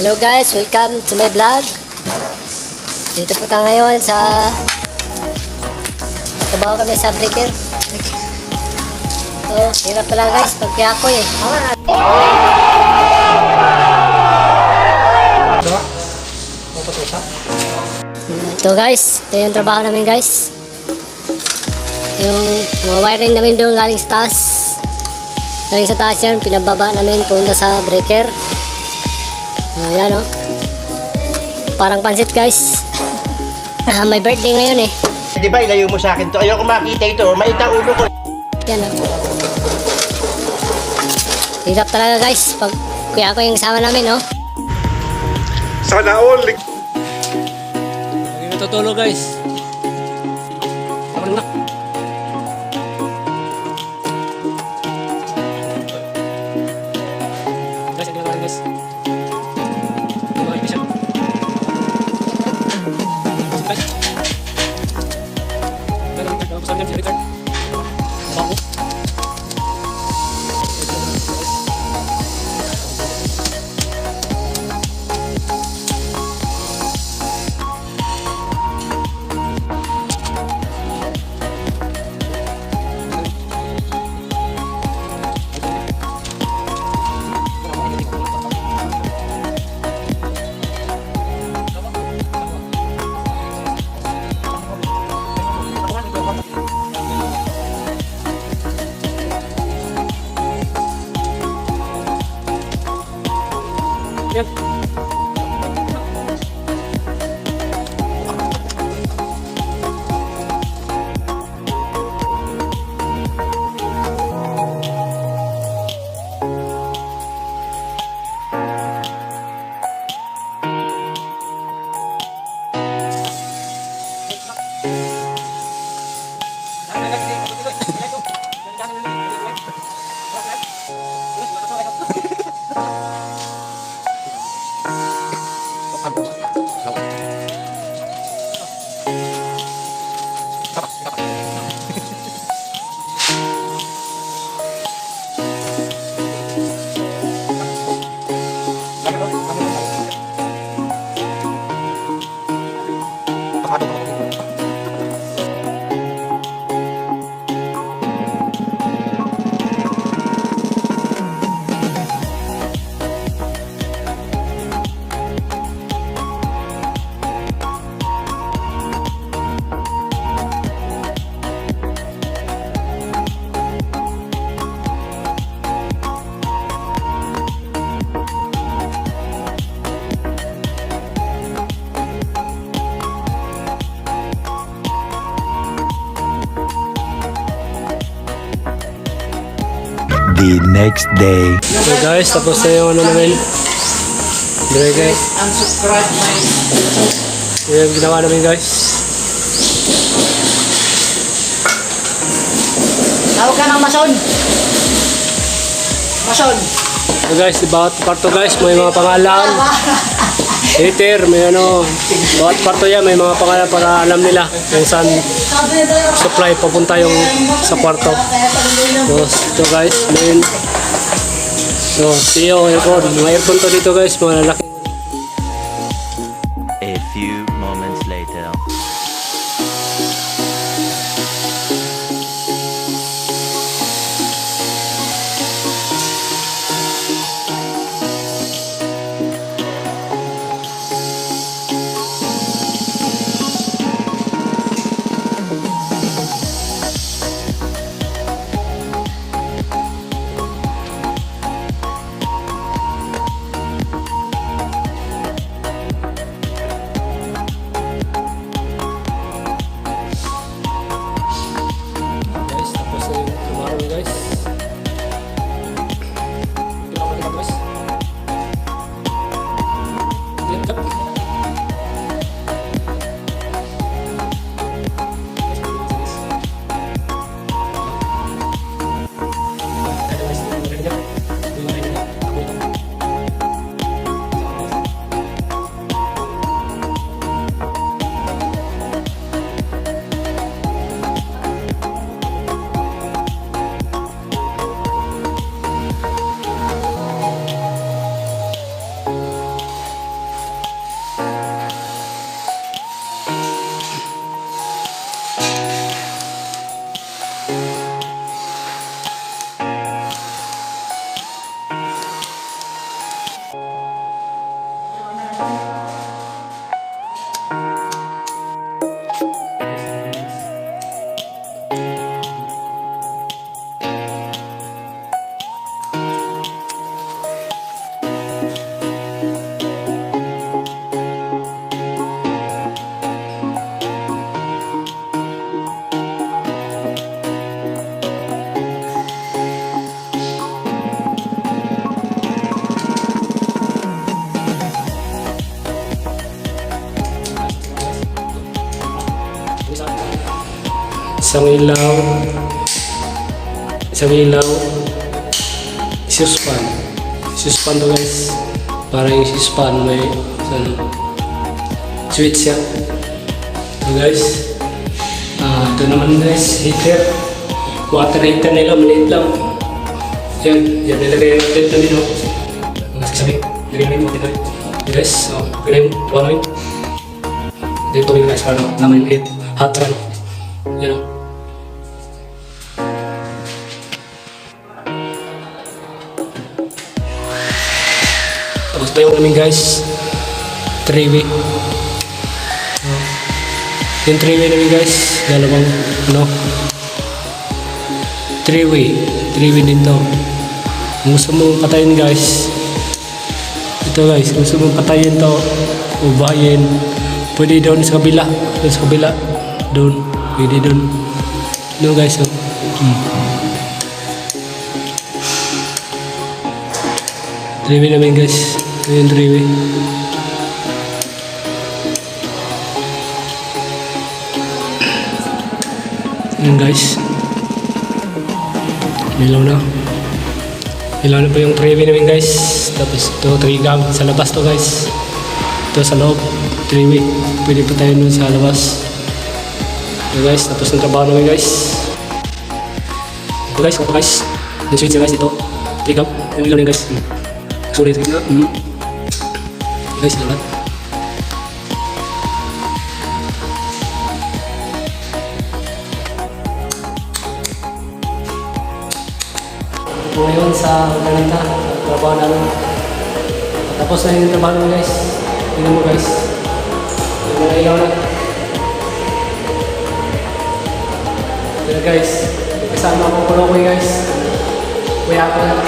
Hello guys, welcome to my vlog. Dito po tayo ngayon sa trabaho kami sa breaker. So, hirap pala guys, pagkiyako eh. Ito guys, ito yung trabaho namin guys. Yung mga wiring namin doon galing sa taas. Galing sa taas yan, pinababa namin punta sa breaker. Ayan o. Parang pansit guys. May birthday ngayon eh. Di ba ilayo mo sa akin to? Ayoko makita ito. Maita ulo ko. Yan o. Hirap talaga guys. Pag kuya ko yung kasama namin o. Sana all. Lagi natutulog guys. Tama na. Guys, ito na guys. Yep. The next day. So guys, tapos na yung ano namin. Dire guys. Yan yung ginawa namin guys. Tawag ka ng mason. Mason. So guys, di bawat parto guys, may mga pangalan. Heater, may ano. Bawat parto yan, may mga pangalan para alam nila kung saan supply papunta yung sa kwarto. So, ito guys, main. So, CEO, aircon. Mga aircon to dito guys, mga lalaki. A few moments later. Guys, tapos na yung trabaho guys. Ginawa nila guys. isang ilaw, suspan. Suspan to guys. Para yung suspan may switch siya. Ito guys. Ito naman guys, heater. Water heater nila, maliit lang. Yan nilagay yung heater na dito. Sabi, nilagay mo dito. Guys, nilagay mo, buhay. Dito yung guys, para naman yung hot run. Yan o. Tapos tayo namin guys, 3-way. Yung 3-way namin guys, dalawang 3-way din to. Kung gusto mong patayin guys, ito guys, kung gusto mong patayin to, ubayin, pwede doon sa kabila, doon, pwede doon. Guys, 3-way namin guys, ito yung 3-way. Ayan guys, ilaw na po yung 3-way namin guys. Tapos ito 3 gang sa labas to guys, ito sa loob 3-way, pwede pa tayo nun sa labas. Ito guys, tapos ng trabaho namin guys. Ito guys, yung switch guys, ito 3 gang, yung ilaw na guys. Sorry, ito guys, lahat. Ngayon sa undaneta, trabaho namin. Tapos na yung trabaho namin guys. Tingnan mo guys. Yung mga ilaw na. Tingnan guys. Kasama ako kulo ko guys. Kuya ako na.